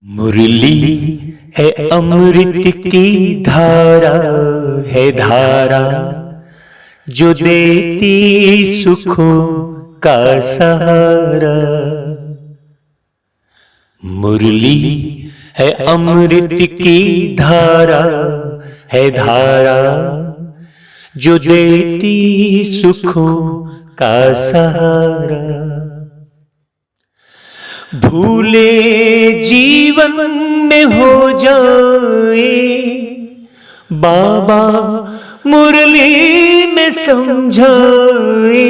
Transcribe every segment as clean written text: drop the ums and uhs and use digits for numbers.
मुरली है अमृत की धारा, है धारा जो देती सुखों का सहारा। मुरली है अमृत की धारा, है धारा जो देती सुखों का सहारा। भूले जीवन में हो जाए बाबा मुरली में समझाए,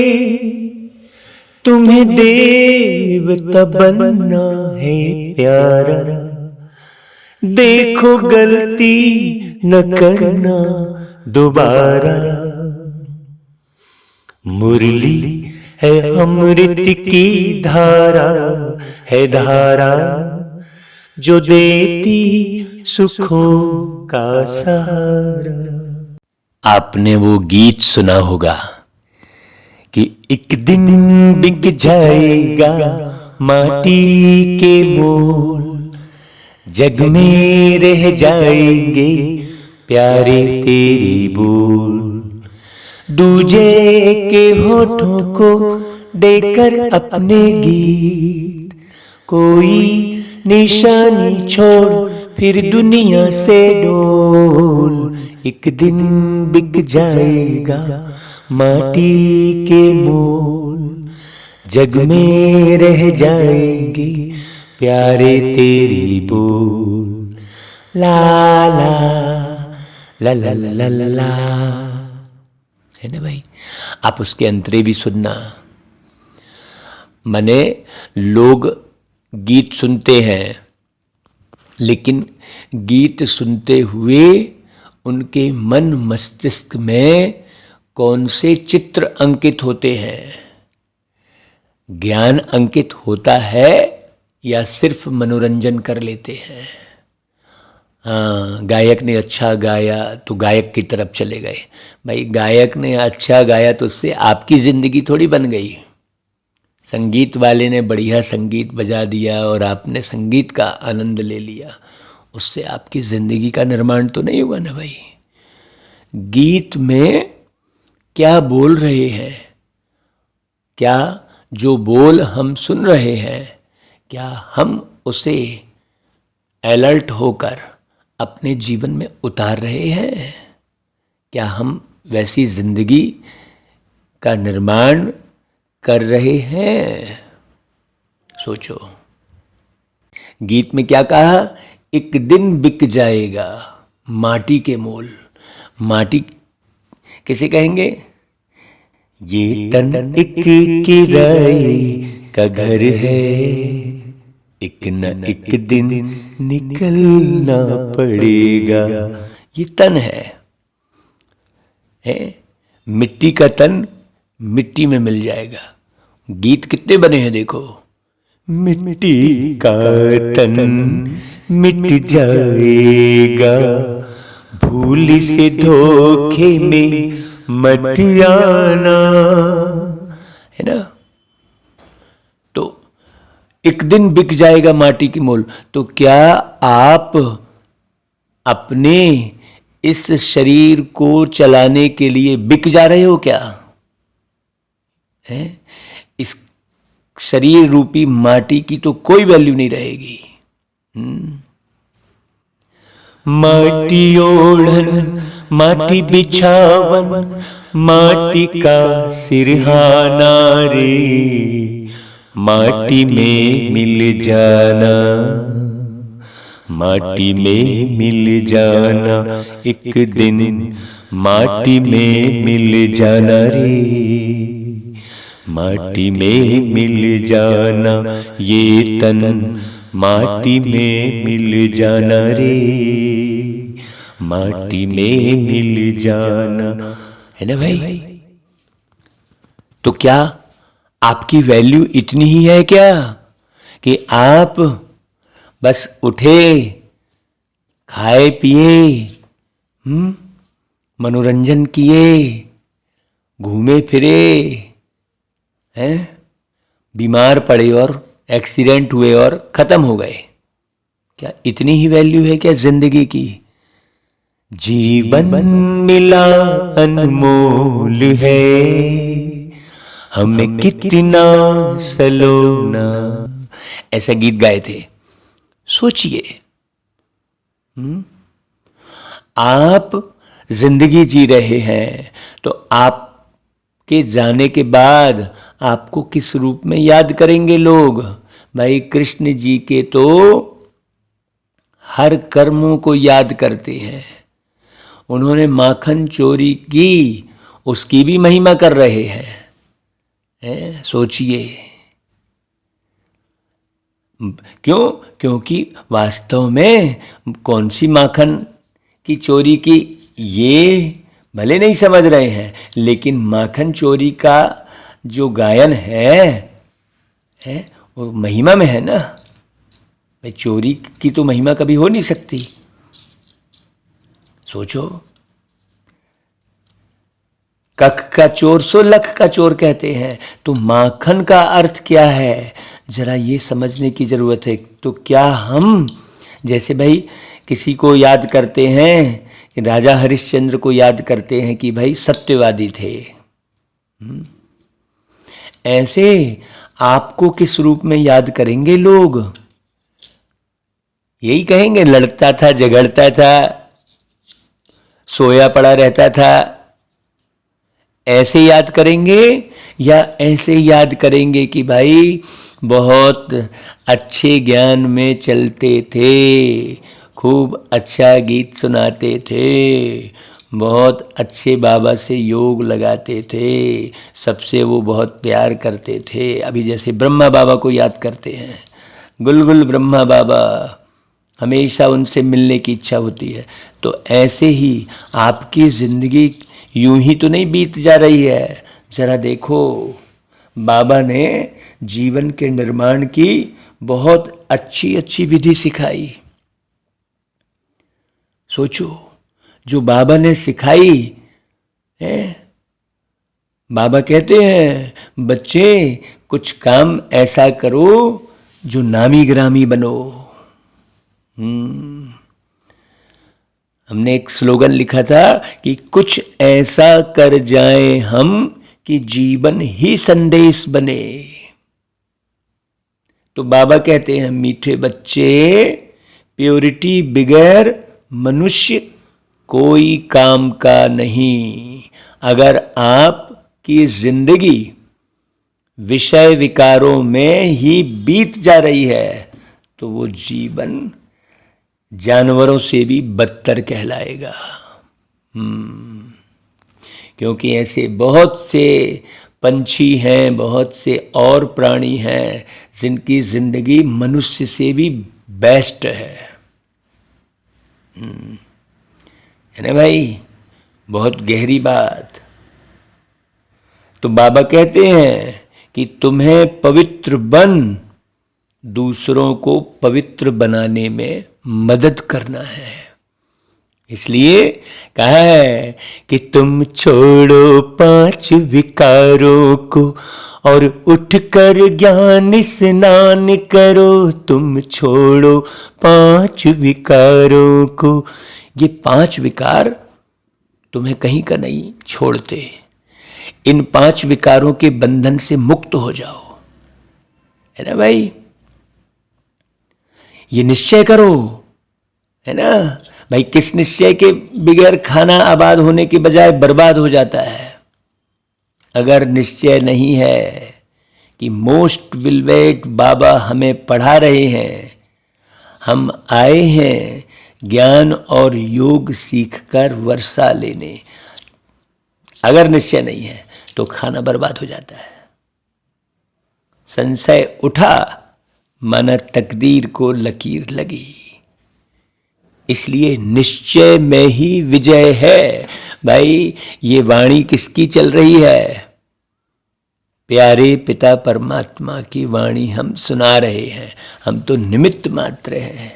तुम्हें देवता बनना है प्यारा, देखो गलती न करना दोबारा। मुरली है अमृत की धारा, है धारा जो देती सुखों का सहारा। आपने वो गीत सुना होगा कि एक दिन बिक जाएगा माटी के मोल, जग में रह जाएंगे प्यारे तेरे बोल। दूजे के होठों को देकर अपने गीत, कोई निशानी छोड़ फिर दुनिया से डोल। एक दिन बिक जाएगा माटी के मोल, जग में रह जाएंगे प्यारे तेरी बोल। ला ला ला ला ला ला ला, है ना भाई। आप उसके अंतरे भी सुनना। माने लोग गीत सुनते हैं, लेकिन गीत सुनते हुए उनके मन मस्तिष्क में कौन से चित्र अंकित होते हैं? ज्ञान अंकित होता है या सिर्फ मनोरंजन कर लेते हैं? हाँ, गायक ने अच्छा गाया तो गायक की तरफ चले गए। भाई गायक ने अच्छा गाया तो उससे आपकी जिंदगी थोड़ी बन गई। संगीत वाले ने बढ़िया संगीत बजा दिया और आपने संगीत का आनंद ले लिया, उससे आपकी जिंदगी का निर्माण तो नहीं हुआ ना भाई। गीत में क्या बोल रहे हैं, क्या जो बोल हम सुन रहे हैं, क्या हम उसे अलर्ट होकर अपने जीवन में उतार रहे हैं? क्या हम वैसी जिंदगी का निर्माण कर रहे हैं? सोचो। गीत में क्या कहा? एक दिन बिक जाएगा माटी के मोल। माटी किसे कहेंगे? ये तन एक किराए का घर है, एक न एक दिन निकलना पड़ेगा। ये तन है मिट्टी का तन मिट्टी में मिल जाएगा। गीत कितने बने हैं देखो। मिट्टी का तन मिट जाएगा, भूल से धोखे में मत आना, है ना। तो एक दिन बिक जाएगा माटी की मोल। तो क्या आप अपने इस शरीर को चलाने के लिए बिक जा रहे हो क्या? है? इस शरीर रूपी माटी की तो कोई वैल्यू नहीं रहेगी। माटी ओढ़न माटी बिछावन, माटी का सिरहाना रे, माटी में मिल जाना, माटी में मिल जाना, एक दिन माटी में मिल जाना रे, माटी में मिल जाना, ये तन माटी में मिल जाना रे, माटी में मिल जाना, है ना भाई। तो क्या आपकी वैल्यू इतनी ही है क्या कि आप बस उठे, खाए पिए, मनोरंजन किए, घूमे फिरे, हैं, बीमार पड़े और एक्सीडेंट हुए और खत्म हो गए? क्या इतनी ही वैल्यू है क्या जिंदगी की? जीवन मिला अनमोल है, हमें कितना सलोना, ऐसा गीत गाए थे। सोचिए, आप जिंदगी जी रहे हैं तो आपके जाने के बाद आपको किस रूप में याद करेंगे लोग? भाई कृष्ण जी के तो हर कर्मों को याद करते हैं। उन्होंने माखन चोरी की, उसकी भी महिमा कर रहे हैं। सोचिए, क्यों? क्योंकि वास्तव में कौन सी माखन की चोरी की ये भले नहीं समझ रहे हैं, लेकिन माखन चोरी का जो गायन है वो महिमा में है ना। भाई चोरी की तो महिमा कभी हो नहीं सकती। सोचो, कख का चोर सो लख का चोर कहते हैं, तो माखन का अर्थ क्या है जरा ये समझने की जरूरत है। तो क्या हम जैसे भाई किसी को याद करते हैं, राजा हरिश्चंद्र को याद करते हैं कि भाई सत्यवादी थे, ऐसे आपको किस रूप में याद करेंगे लोग? यही कहेंगे लड़ता था, झगड़ता था, सोया पड़ा रहता था, ऐसे याद करेंगे? या ऐसे याद करेंगे कि भाई बहुत अच्छे ज्ञान में चलते थे, खूब अच्छा गीत सुनाते थे, बहुत अच्छे बाबा से योग लगाते थे, सबसे वो बहुत प्यार करते थे। अभी जैसे ब्रह्मा बाबा को याद करते हैं, गुलगुल ब्रह्मा बाबा, हमेशा उनसे मिलने की इच्छा होती है। तो ऐसे ही आपकी ज़िंदगी यूं ही तो नहीं बीत जा रही है। जरा देखो, बाबा ने जीवन के निर्माण की बहुत अच्छी अच्छी विधि सिखाई। सोचो, जो बाबा ने सिखाई है, बाबा कहते हैं बच्चे कुछ काम ऐसा करो जो नामी ग्रामी बनो। हमने एक स्लोगन लिखा था कि कुछ ऐसा कर जाएं हम कि जीवन ही संदेश बने। तो बाबा कहते हैं मीठे बच्चे, प्योरिटी बिगैर मनुष्य कोई काम का नहीं। अगर आपकी जिंदगी विषय विकारों में ही बीत जा रही है तो वो जीवन जानवरों से भी बदतर कहलाएगा। क्योंकि ऐसे बहुत से पंछी हैं, बहुत से और प्राणी हैं जिनकी जिंदगी मनुष्य से भी बेस्ट है ना भाई? बहुत गहरी बात। तो बाबा कहते हैं कि तुम्हें पवित्र बन दूसरों को पवित्र बनाने में मदद करना है। इसलिए कहा है कि तुम छोड़ो 5 विकारों को और उठकर ज्ञान स्नान करो। तुम छोड़ो 5 विकारों को। ये 5 विकार तुम्हें कहीं का नहीं छोड़ते। इन 5 विकारों के बंधन से मुक्त हो जाओ, है ना भाई? ये निश्चय करो, है ना भाई? किस निश्चय के बगैर खाना आबाद होने के बजाय बर्बाद हो जाता है। अगर निश्चय नहीं है कि मोस्ट विल वेट बाबा हमें पढ़ा रहे हैं, हम आए हैं ज्ञान और योग सीखकर वर्षा लेने, अगर निश्चय नहीं है तो खाना बर्बाद हो जाता है। संशय उठा माना तकदीर को लकीर लगी। इसलिए निश्चय में ही विजय है। भाई ये वाणी किसकी चल रही है? प्यारे पिता परमात्मा की वाणी हम सुना रहे हैं। हम तो निमित्त मात्र हैं।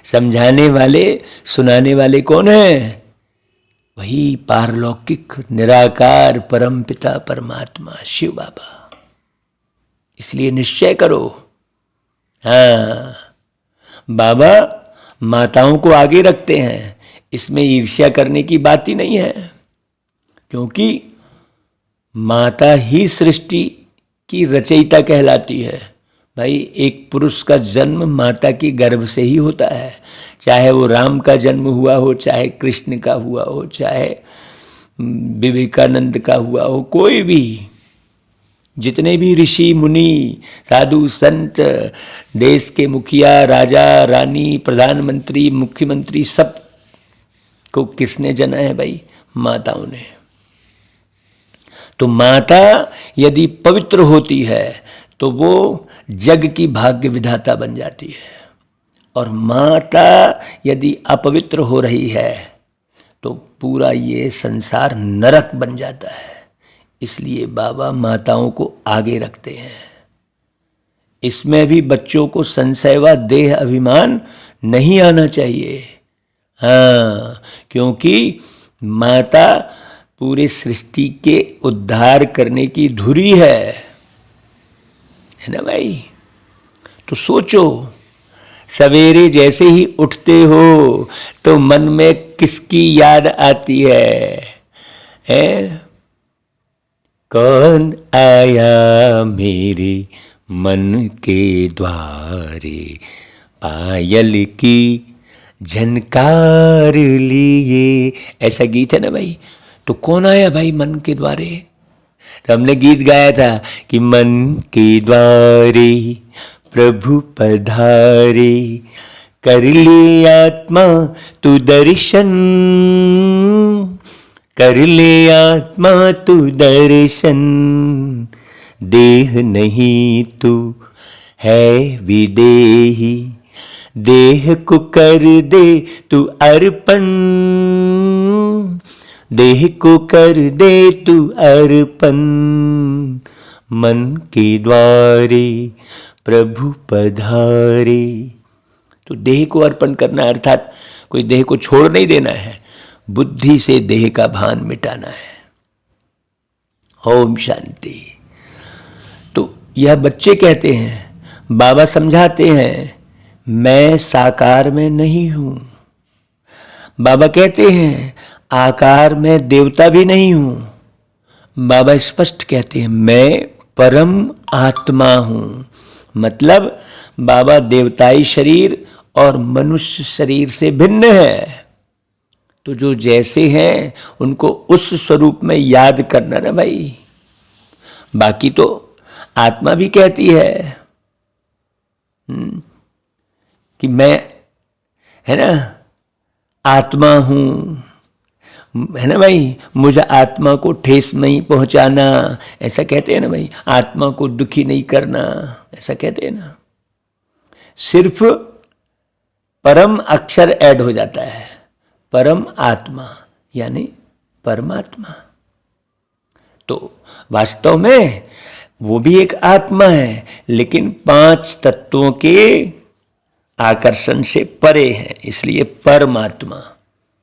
समझाने वाले, सुनाने वाले कौन हैं? वही पारलौकिक निराकार परम पिता परमात्मा शिव बाबा। इसलिए निश्चय करो। हाँ, बाबा माताओं को आगे रखते हैं। इसमें ईर्ष्या करने की बात ही नहीं है, क्योंकि माता ही सृष्टि की रचयिता कहलाती है। भाई, एक पुरुष का जन्म माता के गर्भ से ही होता है, चाहे वो राम का जन्म हुआ हो, चाहे कृष्ण का हुआ हो, चाहे विवेकानंद का हुआ हो, कोई भी, जितने भी ऋषि मुनि, साधु संत, देश के मुखिया, राजा रानी, प्रधानमंत्री, मुख्यमंत्री, सब को किसने जना है भाई? माताओं ने। तो माता यदि पवित्र होती है तो वो जग की भाग्य विधाता बन जाती है, और माता यदि अपवित्र हो रही है तो पूरा ये संसार नरक बन जाता है। इसलिए बाबा माताओं को आगे रखते हैं। इसमें भी बच्चों को संशय व देह अभिमान नहीं आना चाहिए। हाँ, क्योंकि माता पूरे सृष्टि के उद्धार करने की धुरी है ना भाई? तो सोचो, सवेरे जैसे ही उठते हो तो मन में किसकी याद आती है? कौन आया मेरे मन के द्वारे, पायल की झनकार लिए। ऐसा गीत है ना भाई? तो कौन आया भाई मन के द्वारे? तो हमने गीत गाया था कि मन के द्वारे प्रभु पधारे, कर ले आत्मा तू दर्शन, कर ले आत्मा तू दर्शन, देह नहीं तू है विदेही, देह को कर दे तू अर्पण, देह को कर दे तू अर्पण, मन के द्वारे प्रभु पधारे। तो देह को अर्पण करना अर्थात कोई देह को छोड़ नहीं देना है, बुद्धि से देह का भान मिटाना है। ओम शांति। तो यह बच्चे कहते हैं, बाबा समझाते हैं, मैं साकार में नहीं हूं। बाबा कहते हैं, आकार में देवता भी नहीं हूं। बाबा स्पष्ट कहते हैं, मैं परम आत्मा हूं। मतलब बाबा देवताई शरीर और मनुष्य शरीर से भिन्न है। तो जो जैसे हैं उनको उस स्वरूप में याद करना ना भाई। बाकी तो आत्मा भी कहती है कि मैं, है ना, आत्मा हूं, है ना भाई, मुझे आत्मा को ठेस नहीं पहुंचाना, ऐसा कहते हैं ना भाई। आत्मा को दुखी नहीं करना, ऐसा कहते हैं ना। सिर्फ परम अक्षर ऐड हो जाता है, परम आत्मा यानी परमात्मा। तो वास्तव में वो भी एक आत्मा है, लेकिन 5 तत्वों के आकर्षण से परे है, इसलिए परमात्मा,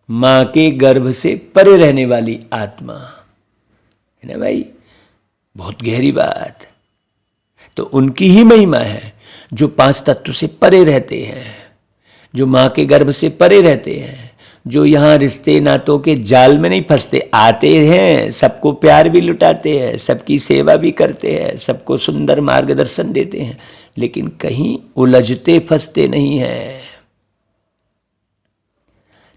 मां के गर्भ से परे रहने वाली आत्मा, है ना भाई। बहुत गहरी बात। तो उनकी ही महिमा है जो 5 तत्व से परे रहते हैं, जो मां के गर्भ से परे रहते हैं, जो यहाँ रिश्ते नातों के जाल में नहीं फंसते, आते हैं, सबको प्यार भी लुटाते हैं, सबकी सेवा भी करते हैं, सबको सुंदर मार्गदर्शन देते हैं, लेकिन कहीं उलझते फंसते नहीं हैं।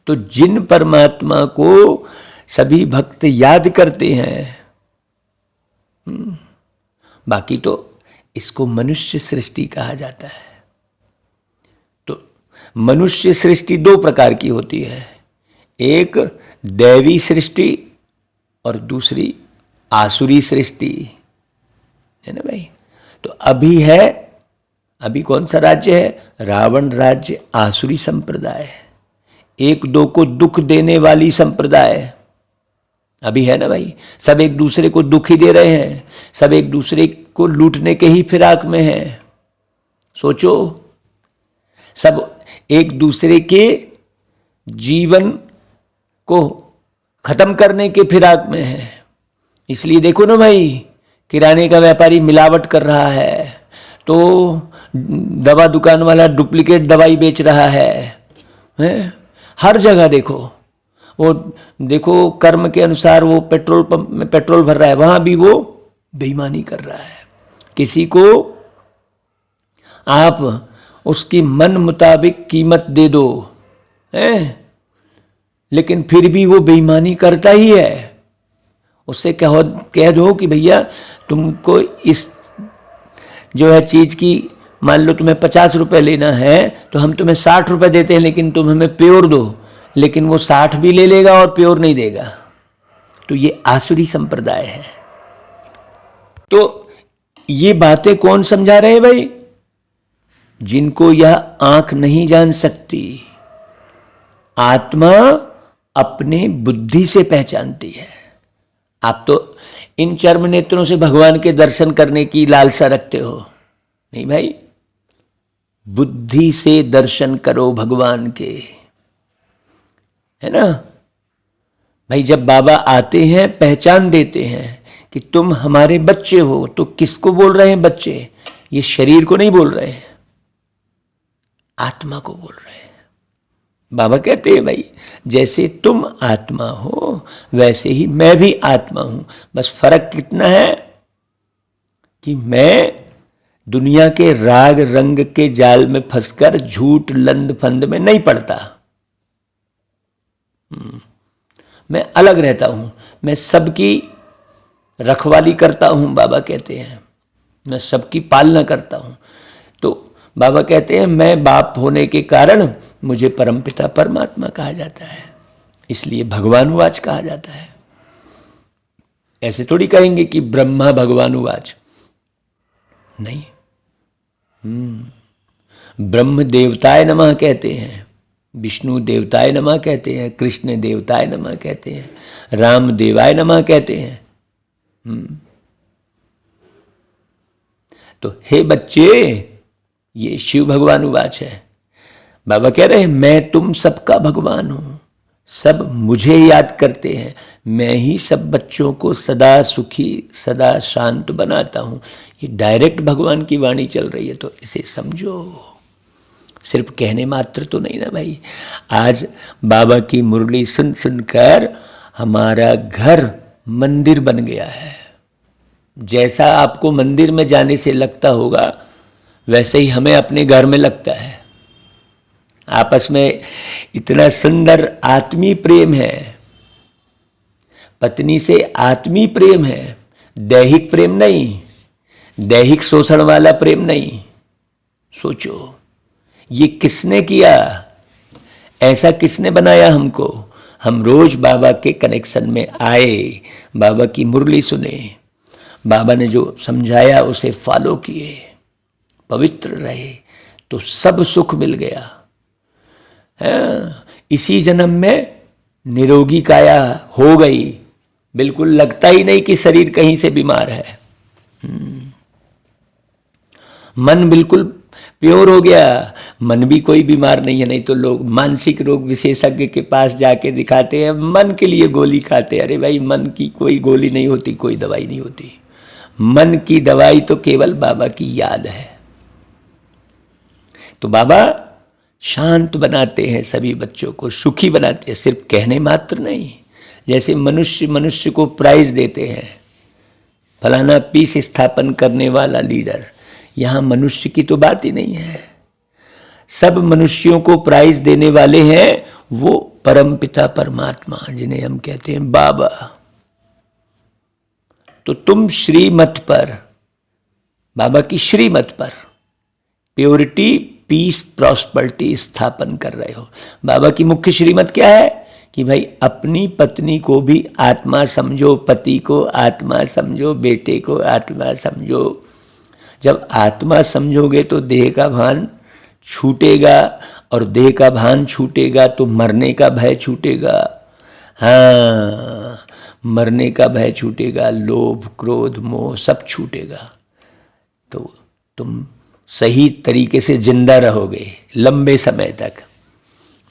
तो जिन परमात्मा को सभी भक्त याद करते हैं, बाकी तो इसको मनुष्य सृष्टि कहा जाता है। तो मनुष्य सृष्टि 2 प्रकार की होती है, एक दैवी सृष्टि और दूसरी आसुरी सृष्टि, है ना भाई। तो अभी कौन सा राज्य है? रावण राज्य आसुरी संप्रदाय है, 1-2 को दुख देने वाली संप्रदाय अभी है ना भाई। सब एक दूसरे को दुख ही दे रहे हैं, सब एक दूसरे को लूटने के ही फिराक में हैं। सोचो, सब एक दूसरे के जीवन को खत्म करने के फिराक में है। इसलिए देखो ना भाई, किराने का व्यापारी मिलावट कर रहा है, तो दवा दुकान वाला डुप्लीकेट दवाई बेच रहा है, है। हर जगह देखो, वो देखो कर्म के अनुसार वो पेट्रोल पंप में पेट्रोल भर रहा है, वहां भी वो बेईमानी कर रहा है। किसी को आप उसकी मन मुताबिक कीमत दे दो, है, लेकिन फिर भी वो बेईमानी करता ही है। उससे कह दो कि भैया तुमको इस जो है चीज की, मान लो तुम्हें 50 रुपए लेना है तो हम तुम्हें 60 रुपए देते हैं, लेकिन तुम हमें प्योर दो, लेकिन वो 60 भी ले लेगा और प्योर नहीं देगा। तो ये आसुरी संप्रदाय है। तो ये बातें कौन समझा रहे हैं भाई? जिनको यह आंख नहीं जान सकती। आत्मा अपने बुद्धि से पहचानती है। आप तो इन चर्म नेत्रों से भगवान के दर्शन करने की लालसा रखते हो, नहीं भाई, बुद्धि से दर्शन करो भगवान के, है ना भाई। जब बाबा आते हैं पहचान देते हैं कि तुम हमारे बच्चे हो, तो किसको बोल रहे हैं बच्चे? ये शरीर को नहीं बोल रहे हैं, आत्मा को बोल रहे हैं। बाबा कहते हैं भाई जैसे तुम आत्मा हो वैसे ही मैं भी आत्मा हूं, बस फर्क कितना है कि मैं दुनिया के राग रंग के जाल में फंसकर झूठ लंद फंद में नहीं पड़ता। मैं अलग रहता हूं, मैं सबकी रखवाली करता हूं। बाबा कहते हैं मैं सबकी पालना करता हूं। तो बाबा कहते हैं मैं बाप होने के कारण मुझे परमपिता परमात्मा कहा जाता है, इसलिए भगवानुवाच कहा जाता है। ऐसे थोड़ी कहेंगे कि ब्रह्मा भगवानुवाच, नहीं। ब्रह्म देवताय नमः कहते हैं, विष्णु देवताय नमः कहते हैं, कृष्ण देवताय नमः कहते हैं, राम देवाय नमः कहते हैं। तो हे बच्चे, ये शिव भगवानुवाच है। बाबा कह रहे हैं मैं तुम सबका भगवान हूं, सब मुझे याद करते हैं, मैं ही सब बच्चों को सदा सुखी सदा शांत बनाता हूं। ये डायरेक्ट भगवान की वाणी चल रही है, तो इसे समझो। सिर्फ कहने मात्र तो नहीं ना भाई। आज बाबा की मुरली सुन सुनकर हमारा घर मंदिर बन गया है। जैसा आपको मंदिर में जाने से लगता होगा वैसे ही हमें अपने घर में लगता है। आपस में इतना सुंदर आत्मीय प्रेम है, पत्नी से आत्मीय प्रेम है, दैहिक प्रेम नहीं, दैहिक शोषण वाला प्रेम नहीं। सोचो ये किसने किया? ऐसा किसने बनाया हमको? हम रोज बाबा के कनेक्शन में आए, बाबा की मुरली सुने, बाबा ने जो समझाया उसे फॉलो किए, पवित्र रहे, तो सब सुख मिल गया है। इसी जन्म में निरोगी काया हो गई, बिल्कुल लगता ही नहीं कि शरीर कहीं से बीमार है। मन बिल्कुल प्योर हो गया, मन भी कोई बीमार नहीं है। नहीं तो लोग मानसिक रोग विशेषज्ञ के पास जाके दिखाते हैं, मन के लिए गोली खाते हैं। अरे भाई मन की कोई गोली नहीं होती, कोई दवाई नहीं होती। मन की दवाई तो केवल बाबा की याद है। तो बाबा शांत बनाते हैं, सभी बच्चों को सुखी बनाते हैं, सिर्फ कहने मात्र नहीं। जैसे मनुष्य को प्राइज देते हैं, फलाना पीस स्थापन करने वाला लीडर, यहां मनुष्य की तो बात ही नहीं है। सब मनुष्यों को प्राइज देने वाले हैं वो परमपिता परमात्मा, जिन्हें हम कहते हैं बाबा। तो तुम श्रीमत पर, बाबा की श्रीमत पर प्योरिटी पीस प्रॉस्पेरिटी स्थापन कर रहे हो। बाबा की मुख्य श्रीमत क्या है कि भाई अपनी पत्नी को भी आत्मा समझो, पति को आत्मा समझो, बेटे को आत्मा समझो। जब आत्मा समझोगे तो देह का भान छूटेगा, और देह का भान छूटेगा तो मरने का भय छूटेगा। हाँ, मरने का भय छूटेगा, लोभ क्रोध मोह सब छूटेगा, तो तुम सही तरीके से जिंदा रहोगे लंबे समय तक।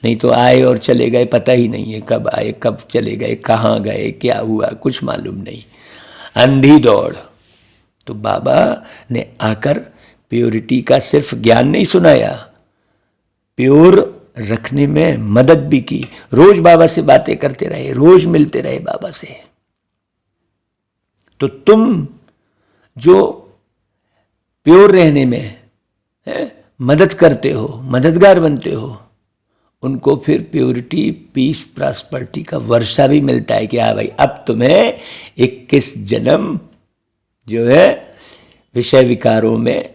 नहीं तो आए और चले गए, पता ही नहीं है कब आए कब चले गए, कहाँ गए, क्या हुआ, कुछ मालूम नहीं, अंधी दौड़। तो बाबा ने आकर प्योरिटी का सिर्फ ज्ञान नहीं सुनाया, प्योर रखने में मदद भी की। रोज बाबा से बातें करते रहे, रोज मिलते रहे बाबा से। तो तुम जो प्योर रहने में मदद करते हो, मददगार बनते हो, उनको फिर प्योरिटी, पीस, प्रॉस्पेरिटी का वर्षा भी मिलता है कि हाँ भाई अब तुम्हें 21 जन्म जो है विषय विकारों में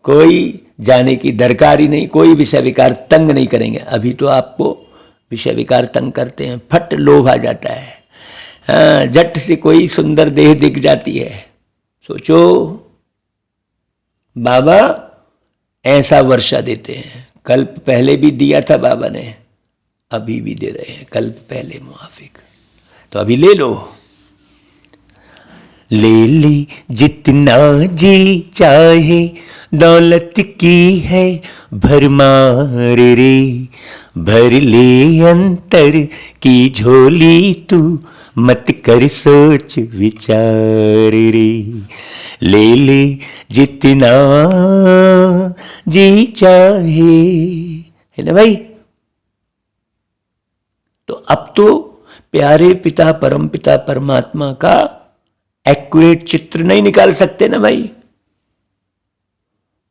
कोई जाने की दरकार ही नहीं, कोई विषय विकार तंग नहीं करेंगे। अभी तो आपको विषय विकार तंग करते हैं, फट लोभ आ जाता है, हाँ झट से कोई सुंदर देह दिख जाती है। सोचो बाबा ऐसा वर्षा देते हैं। कल्प पहले भी दिया था बाबा ने, अभी भी दे रहे हैं, कल्प पहले मुआफिक। तो अभी ले लो, ले ली जितना जी चाहे, दौलत की है भरमार रे, भर ले अंतर की झोली तू, मत कर सोच विचार रे। ले ले जितना जी चाहे, है ना भाई। तो अब तो प्यारे पिता परम पिता परमात्मा का एक्यूरेट चित्र नहीं निकाल सकते ना भाई।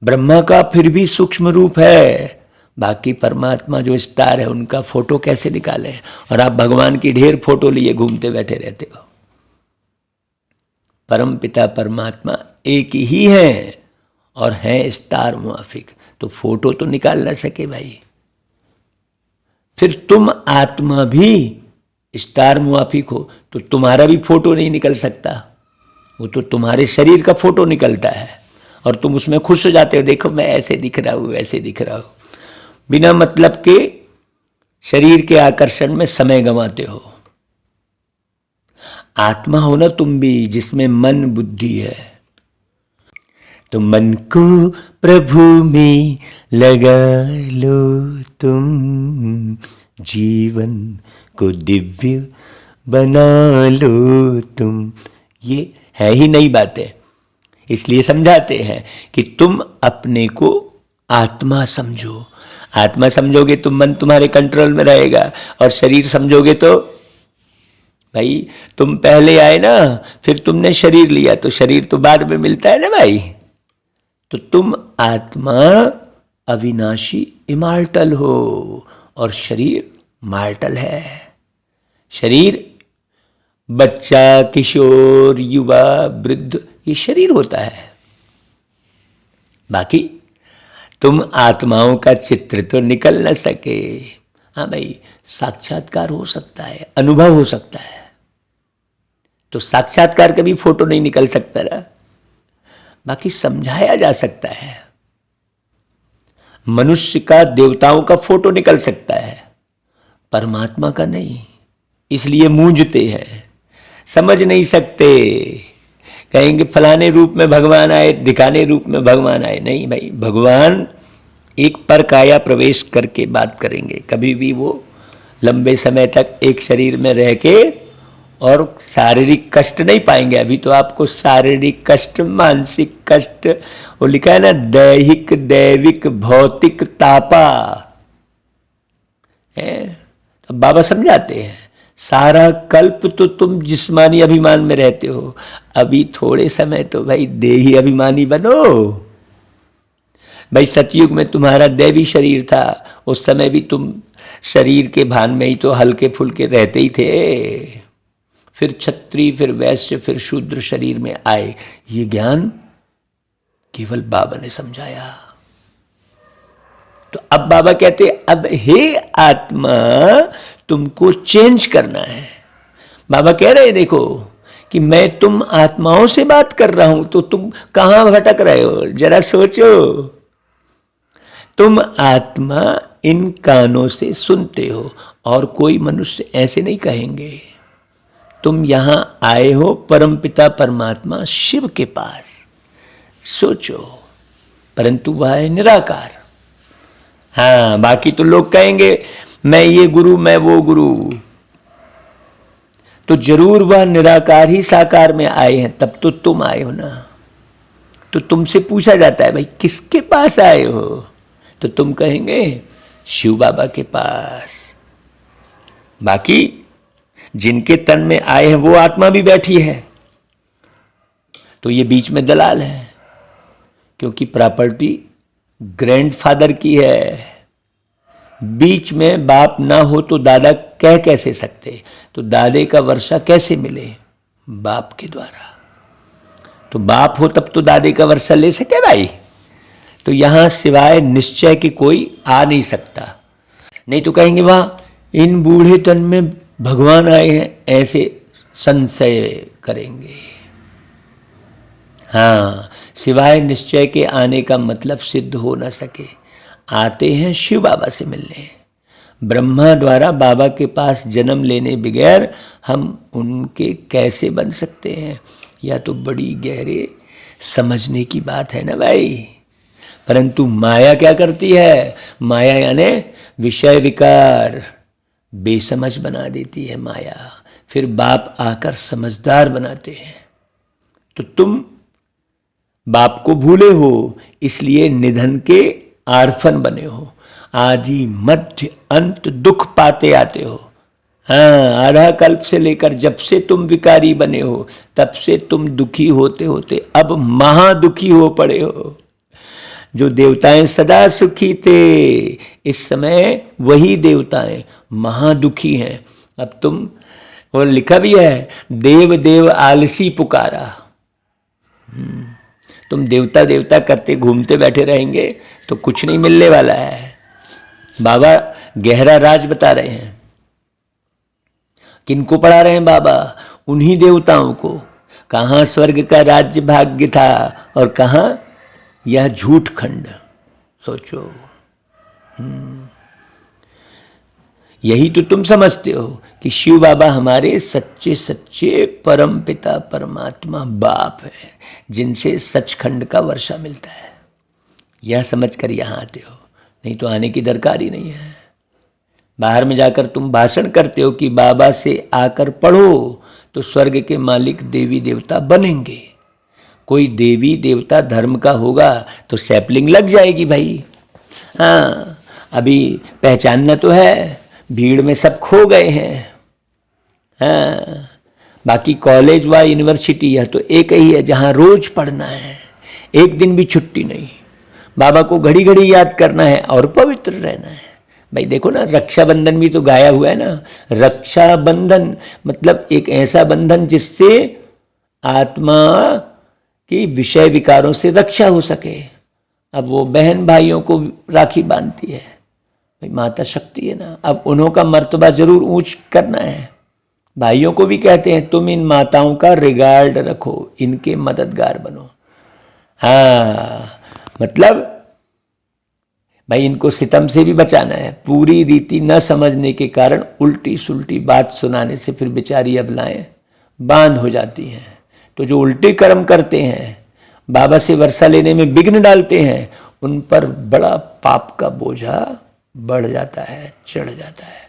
ब्रह्मा का फिर भी सूक्ष्म रूप है, बाकी परमात्मा जो स्टार है उनका फोटो कैसे निकाले। और आप भगवान की ढेर फोटो लिए घूमते बैठे रहते हो। परम पिता परमात्मा एक ही है और है स्टार मुआफिक, तो फोटो तो निकाल ना सके भाई। फिर तुम आत्मा भी स्टार मुआफिक हो तो तुम्हारा भी फोटो नहीं निकल सकता, वो तो तुम्हारे शरीर का फोटो निकलता है और तुम उसमें खुश हो जाते हो, देखो मैं ऐसे दिख रहा हूं, ऐसे दिख रहा हूं। बिना मतलब के शरीर के आकर्षण में समय गंवाते हो। आत्मा हो ना तुम भी, जिसमें मन बुद्धि है, तो मन को प्रभु में लगा लो तुम, जीवन को दिव्य बना लो तुम। ये है ही नई बातें, इसलिए समझाते हैं कि तुम अपने को आत्मा समझो। आत्मा समझोगे तो मन तुम्हारे कंट्रोल में रहेगा, और शरीर समझोगे तो भाई तुम पहले आए ना, फिर तुमने शरीर लिया, तो शरीर तो बाद में मिलता है ना भाई। तो तुम आत्मा अविनाशी इमॉर्टल हो और शरीर मॉर्टल है। शरीर बच्चा, किशोर, युवा, वृद्ध, ये शरीर होता है। बाकी तुम आत्माओं का चित्र तो निकल न सके। हाँ भाई, साक्षात्कार हो सकता है, अनुभव हो सकता है, तो साक्षात्कार का भी फोटो नहीं निकल सकता ना। बाकी समझाया जा सकता है। मनुष्य का, देवताओं का फोटो निकल सकता है, परमात्मा का नहीं। इसलिए मूंझते हैं, समझ नहीं सकते। कहेंगे फलाने रूप में भगवान आए, दिखाने रूप में भगवान आए। नहीं भाई, भगवान एक पर काया प्रवेश करके बात करेंगे। कभी भी वो लंबे समय तक एक शरीर में रह के और शारीरिक कष्ट नहीं पाएंगे। अभी तो आपको शारीरिक कष्ट, मानसिक कष्ट, वो लिखा है ना, दैहिक, दैविक, भौतिक तापा है। तो बाबा समझाते हैं, सारा कल्प तो तुम जिस्मानी अभिमान में रहते हो, अभी थोड़े समय तो भाई देही अभिमानी बनो। भाई सतयुग में तुम्हारा दैवी शरीर था, उस समय भी तुम शरीर के भान में ही तो हल्के फुल्के रहते ही थे। फिर क्षत्रिय, फिर वैश्य, फिर शूद्र शरीर में आए। ये ज्ञान केवल बाबा ने समझाया। तो अब बाबा कहते, अब हे आत्मा, तुमको चेंज करना है। बाबा कह रहे देखो कि मैं तुम आत्माओं से बात कर रहा हूं, तो तुम कहां भटक रहे हो, जरा सोचो। तुम आत्मा इन कानों से सुनते हो, और कोई मनुष्य ऐसे नहीं कहेंगे। तुम यहां आए हो परमपिता परमात्मा शिव के पास, सोचो, परंतु वह है निराकार। हाँ, बाकी तो लोग कहेंगे मैं ये गुरु, मैं वो गुरु, तो जरूर वह निराकार ही साकार में आए हैं, तब तो तुम आए हो ना। तो तुमसे पूछा जाता है भाई किसके पास आए हो, तो तुम कहेंगे शिव बाबा के पास। बाकी जिनके तन में आए हैं वो आत्मा भी बैठी है, तो ये बीच में दलाल है, क्योंकि प्रॉपर्टी ग्रैंडफादर की है। बीच में बाप ना हो तो दादा कह कैसे सकते, तो दादे का वर्षा कैसे मिले? बाप के द्वारा। तो बाप हो तब तो दादे का वर्षा ले सके भाई। तो यहां सिवाय निश्चय के कोई आ नहीं सकता। नहीं तो कहेंगे वाह इन बूढ़े तन में भगवान आए हैं, ऐसे संशय करेंगे। हाँ, सिवाय निश्चय के आने का मतलब सिद्ध हो न सके। आते हैं शिव बाबा से मिलने। ब्रह्मा द्वारा बाबा के पास जन्म लेने बगैर हम उनके कैसे बन सकते हैं? या तो बड़ी गहरे समझने की बात है ना भाई। परंतु माया क्या करती है? माया यानी विषय विकार बेसमझ बना देती है माया। फिर बाप आकर समझदार बनाते हैं। तो तुम बाप को भूले हो, इसलिए निधन के आर्फन बने हो। आदि मध्य अंत दुख पाते आते हो। हाँ, आधा कल्प से लेकर जब से तुम विकारी बने हो तब से तुम दुखी होते होते अब महादुखी हो पड़े हो। जो देवताएं सदा सुखी थे, इस समय वही देवताएं महादुखी हैं। अब तुम, और लिखा भी है, देव देव आलसी पुकारा। तुम देवता देवता करते घूमते बैठे रहेंगे तो कुछ नहीं मिलने वाला है। बाबा गहरा राज बता रहे हैं। किनको पढ़ा रहे हैं बाबा? उन्हीं देवताओं को। कहां स्वर्ग का राज्य भाग्य था और कहां यह झूठ खंड। सोचो। यही तो तुम समझते हो कि शिव बाबा हमारे सच्चे सच्चे परम पिता परमात्मा बाप है, जिनसे सचखंड का वर्षा मिलता है। यह समझकर यहां आते हो, नहीं तो आने की दरकार ही नहीं है। बाहर में जाकर तुम भाषण करते हो कि बाबा से आकर पढ़ो तो स्वर्ग के मालिक देवी देवता बनेंगे। कोई देवी देवता धर्म का होगा तो सैपलिंग लग जाएगी भाई। हाँ, अभी पहचानना तो है, भीड़ में सब खो गए हैं। हाँ, बाकी कॉलेज व यूनिवर्सिटी यह तो एक ही है जहाँ रोज पढ़ना है, एक दिन भी छुट्टी नहीं। बाबा को घड़ी घड़ी याद करना है और पवित्र रहना है। भाई देखो ना, रक्षाबंधन भी तो गाया हुआ है ना। रक्षाबंधन मतलब एक ऐसा बंधन जिससे आत्मा की विषय विकारों से रक्षा हो सके। अब वो बहन भाइयों को राखी बांधती है, भाई माता शक्ति है ना। अब उन्हों का मर्तबा जरूर ऊंच करना है। भाइयों को भी कहते हैं तुम इन माताओं का रिगार्ड रखो, इनके मददगार बनो। हाँ, मतलब भाई इनको सितम से भी बचाना है। पूरी रीति न समझने के कारण उल्टी सुल्टी बात सुनाने से फिर बेचारी अबलाएं बांध हो जाती हैं। तो जो उल्टे कर्म करते हैं, बाबा से वर्षा लेने में विघ्न डालते हैं, उन पर बड़ा पाप का बोझा बढ़ जाता है, चढ़ जाता है।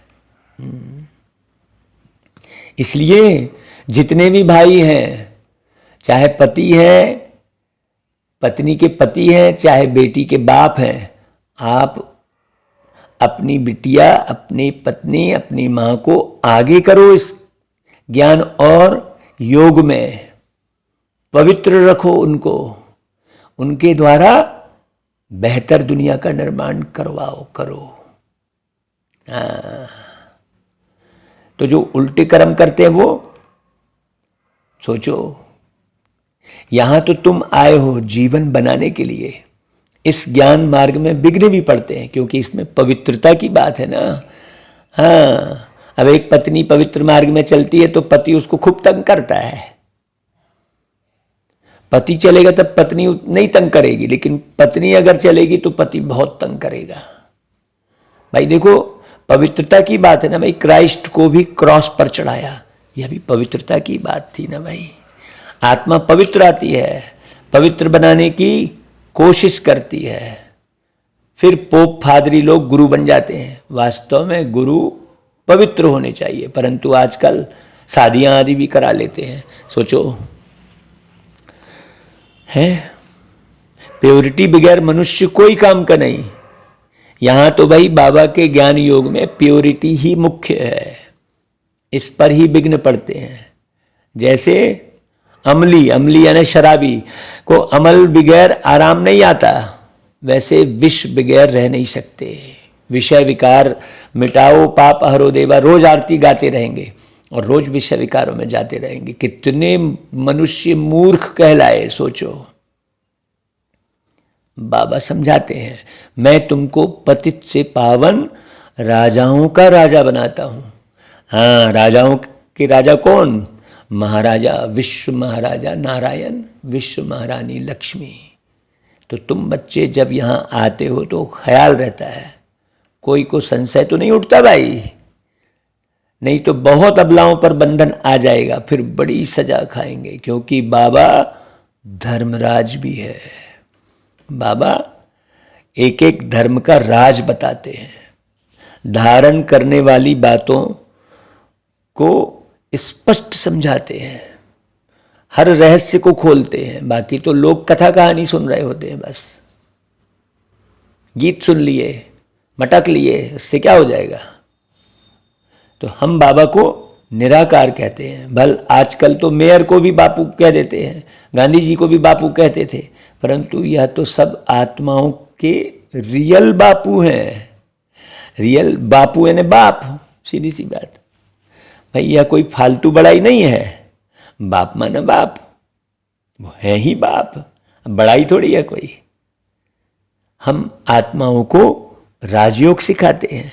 इसलिए जितने भी भाई हैं, चाहे पति हैं, पत्नी के पति हैं, चाहे बेटी के बाप हैं, आप अपनी बिटिया, अपनी पत्नी, अपनी मां को आगे करो इस ज्ञान और योग में। पवित्र रखो उनको, उनके द्वारा बेहतर दुनिया का निर्माण करवाओ, करो। तो जो उल्टे कर्म करते हैं वो सोचो, यहां तो तुम आए हो जीवन बनाने के लिए। इस ज्ञान मार्ग में विघ्न भी पड़ते हैं क्योंकि इसमें पवित्रता की बात है ना। हाँ, अब एक पत्नी पवित्र मार्ग में चलती है तो पति उसको खूब तंग करता है। पति चलेगा तब पत्नी नहीं तंग करेगी, लेकिन पत्नी अगर चलेगी तो पति बहुत तंग करेगा। भाई देखो, पवित्रता की बात है ना भाई। क्राइस्ट को भी क्रॉस पर चढ़ाया, यह भी पवित्रता की बात थी ना भाई। आत्मा पवित्र आती है, पवित्र बनाने की कोशिश करती है, फिर पोप फादरी लोग गुरु बन जाते हैं। वास्तव में गुरु पवित्र होने चाहिए, परंतु आजकल शादियां आदि भी करा लेते हैं। सोचो, है प्योरिटी बगैर मनुष्य कोई काम का नहीं। यहाँ तो भाई बाबा के ज्ञान योग में प्योरिटी ही मुख्य है, इस पर ही विघ्न पड़ते हैं। जैसे अमली यानी शराबी को अमल बगैर आराम नहीं आता, वैसे विष बगैर रह नहीं सकते। विषय विकार मिटाओ पाप हरो देवा, रोज आरती गाते रहेंगे और रोज विषय विकारों में जाते रहेंगे। कितने मनुष्य मूर्ख कहलाए सोचो। बाबा समझाते हैं, मैं तुमको पतित से पावन राजाओं का राजा बनाता हूं। हाँ, राजाओं के राजा कौन? महाराजा विश्व महाराजा नारायण, विश्व महारानी लक्ष्मी। तो तुम बच्चे जब यहां आते हो तो ख्याल रहता है, कोई को संशय तो नहीं उठता भाई, नहीं तो बहुत अबलाओं पर बंधन आ जाएगा, फिर बड़ी सजा खाएंगे। क्योंकि बाबा धर्मराज भी है। बाबा एक एक धर्म का राज बताते हैं, धारण करने वाली बातों को स्पष्ट समझाते हैं, हर रहस्य को खोलते हैं। बाकी तो लोग कथा कहानी सुन रहे होते हैं, बस गीत सुन लिए, मटक लिए, इससे क्या हो जाएगा। तो हम बाबा को निराकार कहते हैं। भल आजकल तो मेयर को भी बापू कह देते हैं, गांधी जी को भी बापू कहते थे, परंतु यह तो सब आत्माओं के रियल बापू हैं। रियल बापू यानी बाप, सीधी सी बात भाई, यह कोई फालतू बड़ाई नहीं है। बाप माना बाप, वो है ही बाप, बड़ाई थोड़ी है कोई। हम आत्माओं को राजयोग सिखाते हैं।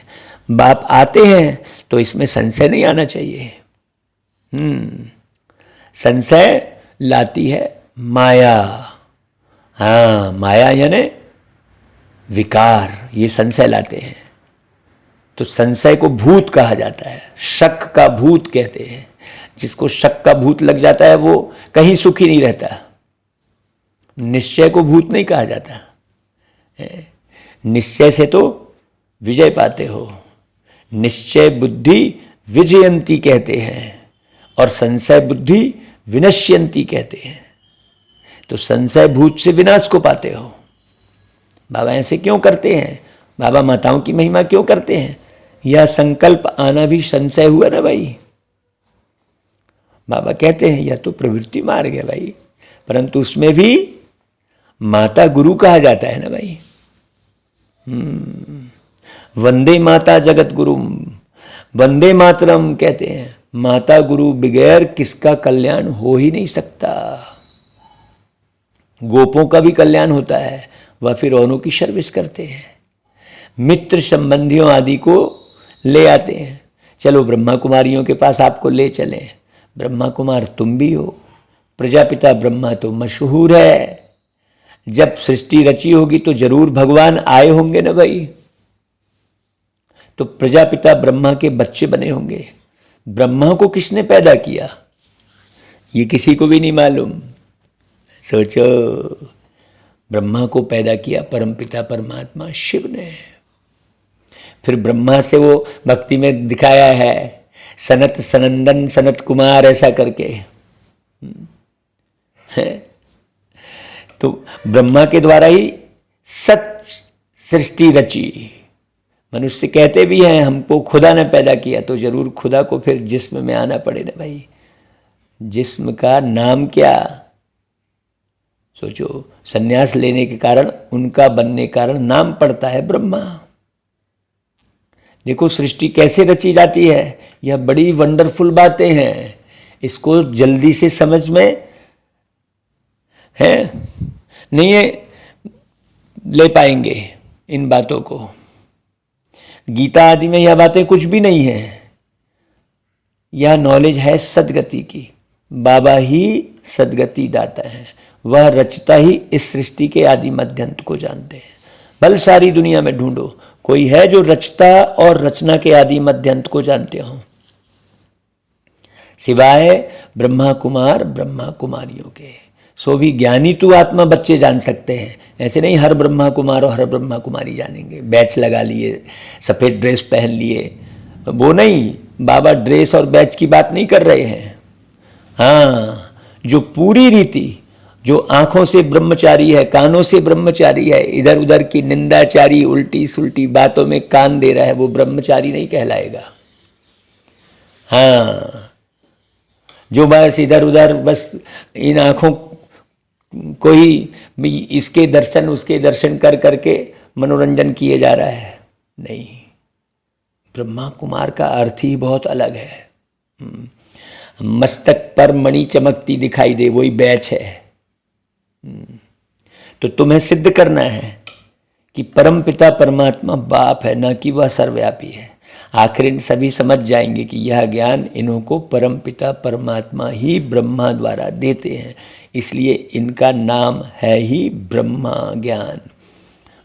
बाप आते हैं तो इसमें संशय नहीं आना चाहिए। संशय लाती है माया। हाँ, माया यानी विकार, ये संशय लाते हैं। तो संशय को भूत कहा जाता है, शक का भूत कहते हैं। जिसको शक का भूत लग जाता है वो कहीं सुखी नहीं रहता। निश्चय को भूत नहीं कहा जाता, निश्चय से तो विजय पाते हो। निश्चय बुद्धि विजयंती कहते हैं और संशय बुद्धि विनश्यंती कहते हैं। तो संशय भूत से विनाश को पाते हो। बाबा ऐसे क्यों करते हैं? बाबा माताओं की महिमा क्यों करते हैं? यह संकल्प आना भी संशय हुआ ना भाई। बाबा कहते हैं यह तो प्रवृत्ति मार्ग है भाई, परंतु उसमें भी माता गुरु कहा जाता है ना भाई। वंदे माता जगत गुरु, वंदे मातरम कहते हैं। माता गुरु बगैर किसका कल्याण हो ही नहीं सकता। गोपों का भी कल्याण होता है, वह फिर औरों की सर्विस करते हैं। मित्र संबंधियों आदि को ले आते हैं। चलो ब्रह्मा कुमारियों के पास आपको ले चलें। ब्रह्मा कुमार तुम भी हो, प्रजापिता ब्रह्मा तो मशहूर है। जब सृष्टि रची होगी तो जरूर भगवान आए होंगे ना भाई। तो प्रजापिता ब्रह्मा के बच्चे बने होंगे। ब्रह्मा को किसने पैदा किया ये किसी को भी नहीं मालूम। सोचो, ब्रह्मा को पैदा किया परमपिता परमात्मा शिव ने। फिर ब्रह्मा से वो भक्ति में दिखाया है सनत सनंदन सनत कुमार ऐसा करके। तो ब्रह्मा के द्वारा ही सच सृष्टि रची। मनुष्य कहते भी हैं हमको खुदा ने पैदा किया, तो जरूर खुदा को फिर जिस्म में आना पड़े ना भाई। जिस्म का नाम क्या? सोचो, सन्यास लेने के कारण, उनका बनने के कारण नाम पड़ता है ब्रह्मा। देखो सृष्टि कैसे रची जाती है, यह बड़ी वंडरफुल बातें हैं। इसको जल्दी से समझ में है नहीं है ले पाएंगे इन बातों को। गीता आदि में यह बातें कुछ भी नहीं है। यह नॉलेज है सदगति की। बाबा ही सदगति दाता है, वह रचता ही इस सृष्टि के आदि मध्यंत को जानते हैं। बल सारी दुनिया में ढूंढो, कोई है जो रचता और रचना के आदि मध्यंत को जानते हो? सिवाय ब्रह्मा कुमार ब्रह्मा कुमारियों के। सो भी ज्ञानी तू आत्मा बच्चे जान सकते हैं, ऐसे नहीं हर ब्रह्मा कुमार और हर ब्रह्मा कुमारी जानेंगे। बैच लगा लिए, सफ़ेद ड्रेस पहन लिए, वो नहीं। बाबा ड्रेस और बैच की बात नहीं कर रहे हैं। हाँ, जो पूरी रीति, जो आंखों से ब्रह्मचारी है, कानों से ब्रह्मचारी है, इधर उधर की निंदाचारी उल्टी सुल्टी बातों में कान दे रहा है, वो ब्रह्मचारी नहीं कहलाएगा। हाँ, जो बस इधर उधर बस इन आंखों को ही इसके दर्शन उसके दर्शन कर करके मनोरंजन किए जा रहा है, नहीं। ब्रह्मा कुमार का अर्थ ही बहुत अलग है। मस्तक पर मणि चमकती दिखाई दे, वही बैच है। तो तुम्हें सिद्ध करना है कि परम पिता परमात्मा बाप है, ना कि वह सर्वव्यापी है। आखिर सभी समझ जाएंगे कि यह ज्ञान इन्हों को परम पिता परमात्मा ही ब्रह्मा द्वारा देते हैं, इसलिए इनका नाम है ही ब्रह्मा ज्ञान,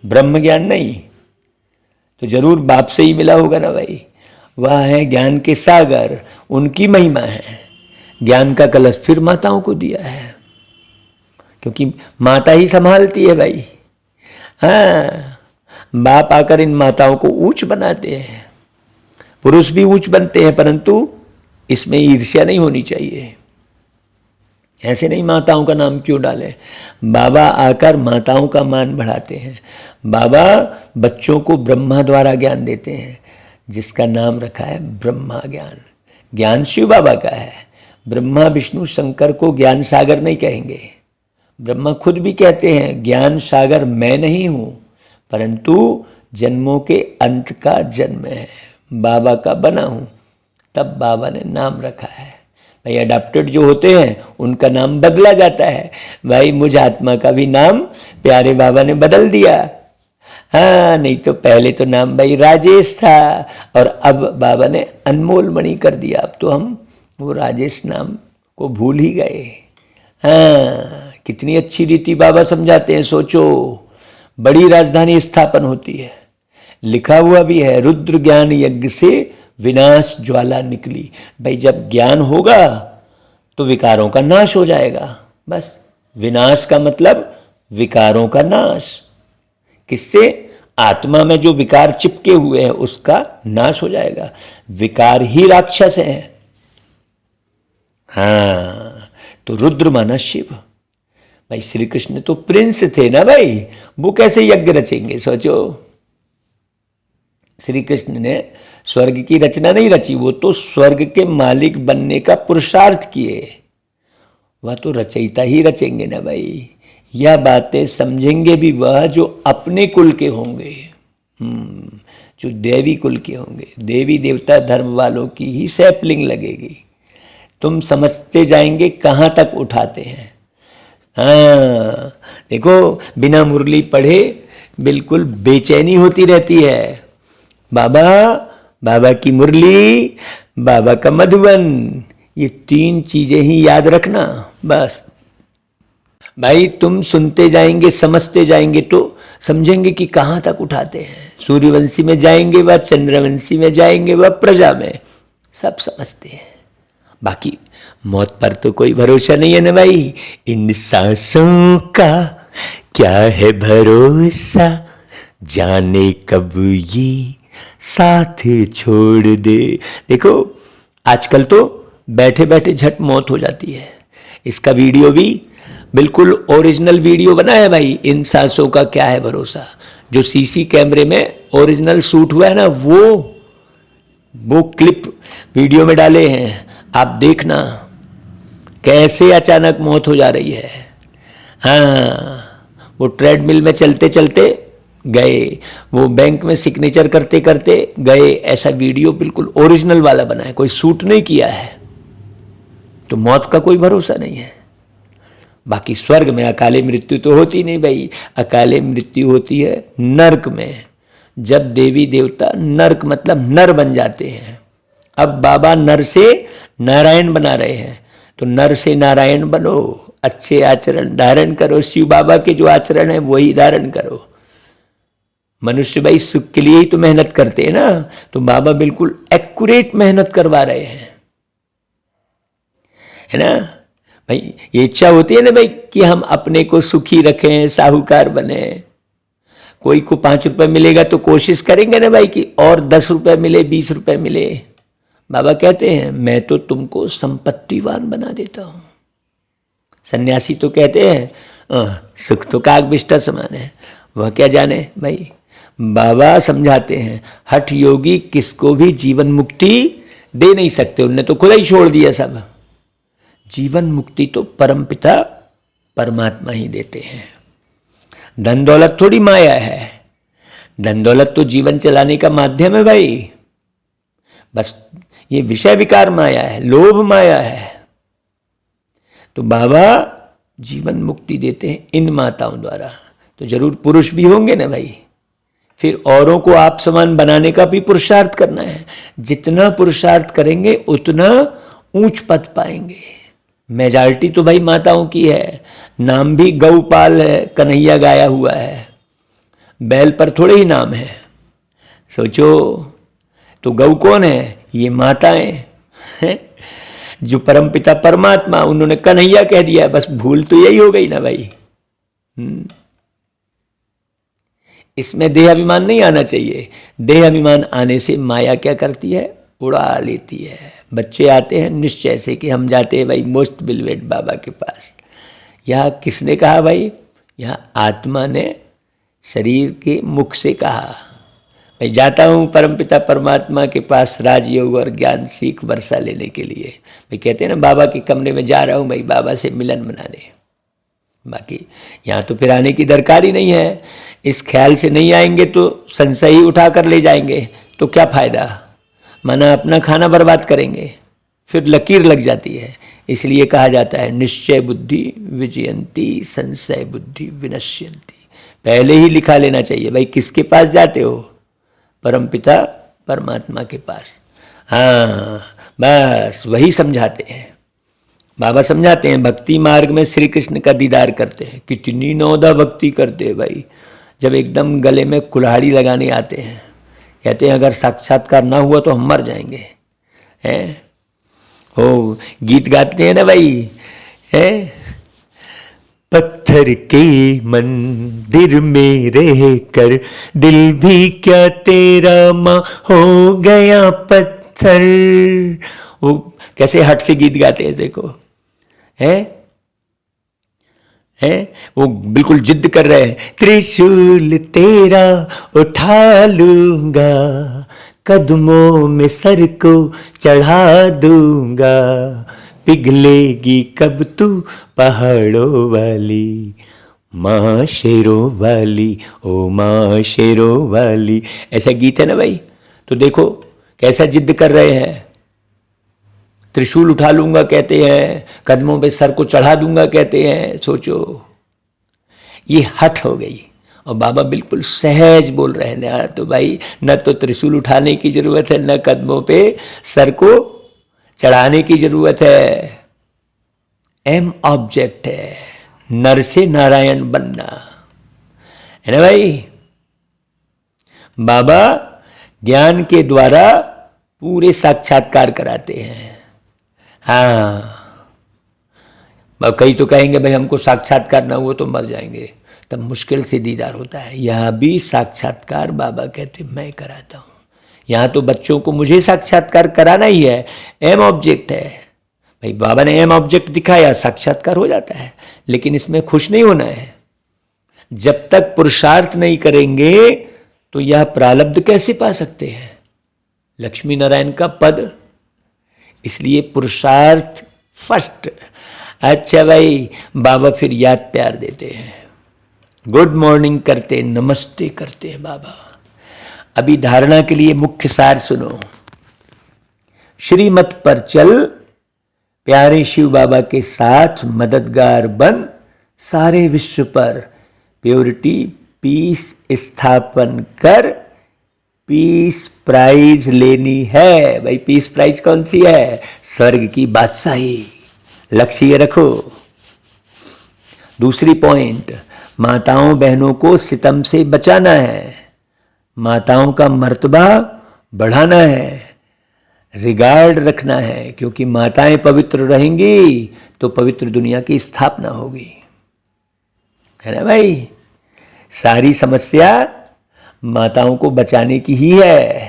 ब्रह्म ज्ञान नहीं। तो जरूर बाप से ही मिला होगा ना भाई। वह है ज्ञान के सागर, उनकी महिमा है। ज्ञान का कलश फिर माताओं को दिया है, क्योंकि माता ही संभालती है भाई। हाँ, बाप आकर इन माताओं को ऊंच बनाते हैं। पुरुष भी ऊंच बनते हैं, परंतु इसमें ईर्ष्या नहीं होनी चाहिए। ऐसे नहीं माताओं का नाम क्यों डालें। बाबा आकर माताओं का मान बढ़ाते हैं। बाबा बच्चों को ब्रह्मा द्वारा ज्ञान देते हैं, जिसका नाम रखा है ब्रह्मा ज्ञान। ज्ञान शिव बाबा का है। ब्रह्मा विष्णु शंकर को ज्ञान सागर नहीं कहेंगे। ब्रह्मा खुद भी कहते हैं ज्ञान सागर मैं नहीं हूं, परंतु जन्मों के अंत का जन्म है, बाबा का बना हूं। तब बाबा ने नाम रखा है भाई। अडॉप्टेड जो होते हैं उनका नाम बदला जाता है भाई। मुझ आत्मा का भी नाम प्यारे बाबा ने बदल दिया। हाँ, नहीं तो पहले तो नाम भाई राजेश था, और अब बाबा ने अनमोल मणि कर दिया। अब तो हम वो राजेश नाम को भूल ही गए। हाँ, कितनी अच्छी रीति बाबा समझाते हैं। सोचो, बड़ी राजधानी स्थापन होती है, लिखा हुआ भी है रुद्र ज्ञान यज्ञ से विनाश ज्वाला निकली। भाई जब ज्ञान होगा तो विकारों का नाश हो जाएगा। बस, विनाश का मतलब विकारों का नाश। किससे? आत्मा में जो विकार चिपके हुए हैं उसका नाश हो जाएगा। विकार ही राक्षस है। हाँ, तो रुद्र माना शिव। भाई श्री कृष्ण तो प्रिंस थे ना भाई, वो कैसे यज्ञ रचेंगे? सोचो, श्री कृष्ण ने स्वर्ग की रचना नहीं रची, वो तो स्वर्ग के मालिक बनने का पुरुषार्थ किए। वह तो रचयिता ही रचेंगे ना भाई। यह बातें समझेंगे भी वह जो अपने कुल के होंगे, जो देवी कुल के होंगे। देवी देवता धर्म वालों की ही सैपलिंग लगेगी। तुम समझते जाएंगे कहाँ तक उठाते हैं। हाँ, देखो, बिना मुरली पढ़े बिल्कुल बेचैनी होती रहती है। बाबा की मुरली, बाबा का मधुबन, ये तीन चीजें ही याद रखना बस। भाई तुम सुनते जाएंगे, समझते जाएंगे तो समझेंगे कि कहाँ तक उठाते हैं। सूर्यवंशी में जाएंगे व चंद्रवंशी में जाएंगे व प्रजा में, सब समझते हैं। बाकी मौत पर तो कोई भरोसा नहीं है ना भाई। इन सांसों का क्या है भरोसा, जाने कब ये साथ छोड़ दे। देखो, आजकल तो बैठे बैठे झट मौत हो जाती है। इसका वीडियो भी बिल्कुल ओरिजिनल वीडियो बना है भाई। इन सांसों का क्या है भरोसा, जो सीसी कैमरे में ओरिजिनल शूट हुआ है ना, वो क्लिप वीडियो में डाले हैं। आप देखना कैसे अचानक मौत हो जा रही है। हाँ, वो ट्रेडमिल में चलते चलते गए, वो बैंक में सिग्नेचर करते करते गए। ऐसा वीडियो बिल्कुल ओरिजिनल वाला बना है, कोई शूट नहीं किया है। तो मौत का कोई भरोसा नहीं है। बाकी स्वर्ग में अकाले मृत्यु तो होती नहीं भाई। अकाले मृत्यु होती है नरक में, जब देवी देवता नरक मतलब नर बन जाते हैं। अब बाबा नर से नारायण बना रहे हैं, तो नर से नारायण बनो, अच्छे आचरण धारण करो। शिव बाबा के जो आचरण है वही धारण करो। मनुष्य भाई सुख के लिए ही तो मेहनत करते हैं ना, तो बाबा बिल्कुल एक्यूरेट मेहनत करवा रहे हैं, है ना भाई। ये इच्छा होती है ना भाई कि हम अपने को सुखी रखें, साहूकार बने। कोई को 5 रुपए मिलेगा तो कोशिश करेंगे ना भाई कि और 10 रुपए मिले, 20 रुपए मिले। बाबा कहते हैं मैं तो तुमको संपत्तिवान बना देता हूं। सन्यासी तो कहते हैं सुख तो काग बिष्टा समान है, वह क्या जाने भाई। बाबा समझाते हैं हठ योगी किसको भी जीवन मुक्ति दे नहीं सकते, उनने तो खुद ही छोड़ दिया सब। जीवन मुक्ति तो परमपिता परमात्मा ही देते हैं। धन दौलत थोड़ी माया है, धन दौलत तो जीवन चलाने का माध्यम है भाई। बस ये विषय विकार माया है, लोभ माया है। तो बाबा जीवन मुक्ति देते हैं इन माताओं द्वारा। तो जरूर पुरुष भी होंगे ना भाई, फिर औरों को आप समान बनाने का भी पुरुषार्थ करना है। जितना पुरुषार्थ करेंगे उतना ऊंच पद पाएंगे। मेजॉरिटी तो भाई माताओं की है, नाम भी गौपाल है, कन्हैया गाया हुआ है, बैल पर थोड़े ही नाम है। सोचो तो गौ कौन है? ये माताएं हैं। जो परमपिता परमात्मा, उन्होंने कन्हैया कह दिया, बस भूल तो यही हो गई ना भाई। इसमें देह अभिमान नहीं आना चाहिए। देह अभिमान आने से माया क्या करती है? उड़ा लेती है। बच्चे आते हैं निश्चय से कि हम जाते हैं भाई मोस्ट बिलवेड बाबा के पास। यह किसने कहा भाई? यह आत्मा ने शरीर के मुख से कहा, मैं जाता हूँ परमपिता परमात्मा के पास राजयोग और ज्ञान सीख वर्षा लेने के लिए। भाई कहते हैं ना बाबा के कमरे में जा रहा हूँ भाई बाबा से मिलन मनाने। बाकी यहाँ तो फिर आने की दरकार ही नहीं है। इस ख्याल से नहीं आएंगे तो संशय ही उठा कर ले जाएंगे, तो क्या फायदा? माना अपना खाना बर्बाद करेंगे, फिर लकीर लग जाती है। इसलिए कहा जाता है निश्चय बुद्धि विजयंती संशय बुद्धि विनश्यंती। पहले ही लिखा लेना चाहिए भाई किसके पास जाते हो? परमपिता परमात्मा के पास। हाँ बस वही समझाते हैं बाबा। समझाते हैं भक्ति मार्ग में श्री कृष्ण का दीदार करते हैं। कितनी नौदा भक्ति करते हैं भाई। जब एकदम गले में कुल्हाड़ी लगाने आते हैं, कहते हैं अगर साक्षात्कार ना हुआ तो हम मर जाएंगे। हैं हो गीत गाते हैं ना भाई, हैं पत्थर के मंदिर में रह कर दिल भी क्या तेरा माँ हो गया पत्थर। वो कैसे हट से गीत गाते हैं देखो, है वो बिल्कुल जिद कर रहे हैं। त्रिशूल तेरा उठा लूंगा, कदमों में सर को चढ़ा दूंगा, पिघलेगी कब तू पहाड़ों वाली माँ शेरों वाली, ओ माँ शेरों वाली। ऐसा गीत है ना भाई। तो देखो कैसा जिद कर रहे हैं। त्रिशूल उठा लूंगा कहते हैं, कदमों पे सर को चढ़ा दूंगा कहते हैं। सोचो ये हठ हो गई। और बाबा बिल्कुल सहज बोल रहे हैं ना, तो भाई न तो त्रिशूल उठाने की जरूरत है, न कदमों पे सर को चढ़ाने की जरूरत है। एम ऑब्जेक्ट है नर से नारायण बनना, है ना भाई। बाबा ज्ञान के द्वारा पूरे साक्षात्कार कराते हैं। हाँ कई तो कहेंगे भाई हमको साक्षात्कार ना हुआ तो मर जाएंगे, तब मुश्किल से दीदार होता है। यह भी साक्षात्कार बाबा कहते मैं कराता हूँ। यहाँ तो बच्चों को मुझे साक्षात्कार कराना ही है, एम ऑब्जेक्ट है भाई। बाबा ने एम ऑब्जेक्ट दिखाया, साक्षात्कार हो जाता है। लेकिन इसमें खुश नहीं होना है। जब तक पुरुषार्थ नहीं करेंगे तो यह प्रारब्ध कैसे पा सकते हैं? लक्ष्मी नारायण का पद। इसलिए पुरुषार्थ फर्स्ट। अच्छा भाई बाबा फिर याद प्यार देते हैं, गुड मॉर्निंग करते, नमस्ते करते हैं बाबा। अभी धारणा के लिए मुख्य सार सुनो। श्रीमत पर चल, प्यारे शिव बाबा के साथ मददगार बन, सारे विश्व पर प्योरिटी पीस स्थापन कर, पीस प्राइज लेनी है। भाई पीस प्राइज कौन सी है? स्वर्ग की बादशाही। लक्ष्य ये रखो। दूसरी पॉइंट, माताओं बहनों को सितम से बचाना है, माताओं का मर्तबा बढ़ाना है, रिगार्ड रखना है। क्योंकि माताएं पवित्र रहेंगी तो पवित्र दुनिया की स्थापना होगी, है ना भाई। सारी समस्या माताओं को बचाने की ही है।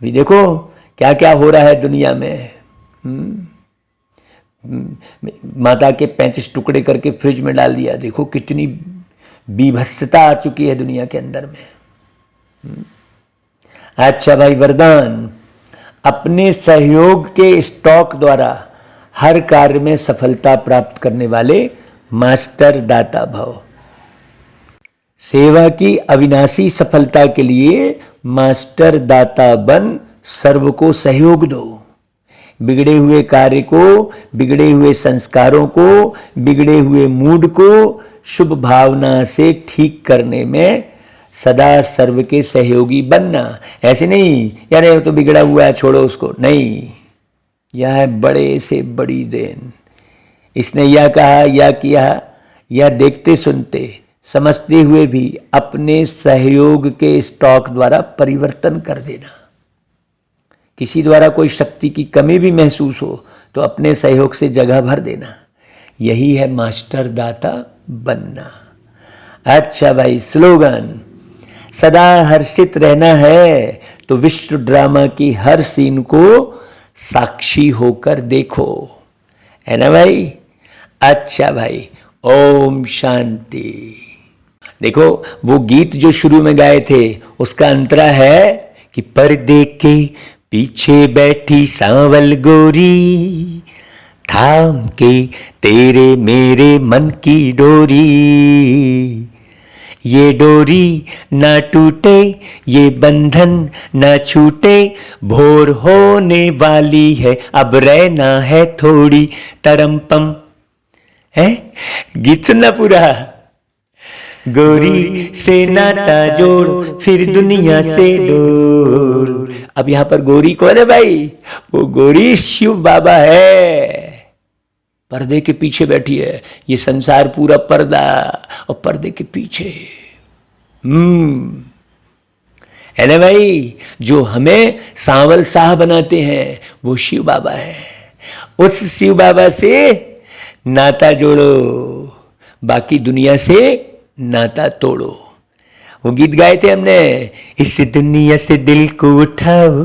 अभी देखो क्या क्या हो रहा है दुनिया में। माता के 35 टुकड़े करके फ्रिज में डाल दिया। देखो कितनी बीभत्सता आ चुकी है दुनिया के अंदर में। अच्छा भाई, वरदान, अपने सहयोग के स्टॉक द्वारा हर कार्य में सफलता प्राप्त करने वाले मास्टर दाता भव। सेवा की अविनाशी सफलता के लिए मास्टर दाता बन सर्व को सहयोग दो। बिगड़े हुए कार्य को, बिगड़े हुए संस्कारों को, बिगड़े हुए मूड को शुभ भावना से ठीक करने में सदा सर्व के सहयोगी बनना। ऐसे नहीं यार ये तो बिगड़ा हुआ है छोड़ो उसको, नहीं, यह है बड़े से बड़ी देन। इसने यह कहा, यह किया, यह देखते सुनते समझते हुए भी अपने सहयोग के स्टॉक द्वारा परिवर्तन कर देना। किसी द्वारा कोई शक्ति की कमी भी महसूस हो तो अपने सहयोग से जगह भर देना। यही है मास्टर दाता बनना। अच्छा भाई, स्लोगन, सदा हर्षित रहना है तो विश्व ड्रामा की हर सीन को साक्षी होकर देखो, है ना भाई। अच्छा भाई, ओम शांति। देखो वो गीत जो शुरू में गाए थे उसका अंतरा है कि पर्दे के पीछे बैठी सांवल गोरी, थाम के तेरे मेरे मन की डोरी, ये डोरी ना टूटे, ये बंधन ना छूटे, भोर होने वाली है अब रहना है थोड़ी तरमपम। है गीत सुनना पूरा। गोरी से नाता जोड़ फिर दुनिया से डोर। अब यहां पर गोरी कौन है भाई? वो गोरी शिव बाबा है। पर्दे के पीछे बैठी है। ये संसार पूरा पर्दा और पर्दे के पीछे है ना भाई। जो हमें सांवल शाह बनाते हैं वो शिव बाबा है। उस शिव बाबा से नाता जोड़ो, बाकी दुनिया से नाता तोड़ो। वो गीत गाए थे हमने, इस दुनिया से दिल को उठाओ,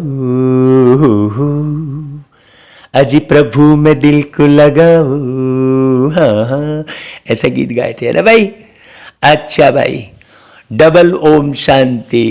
अजी प्रभु में दिल को लगाओ। हाँ हाँ, ऐसा गीत गाए थे ना भाई। अच्छा भाई, डबल ओम शांति।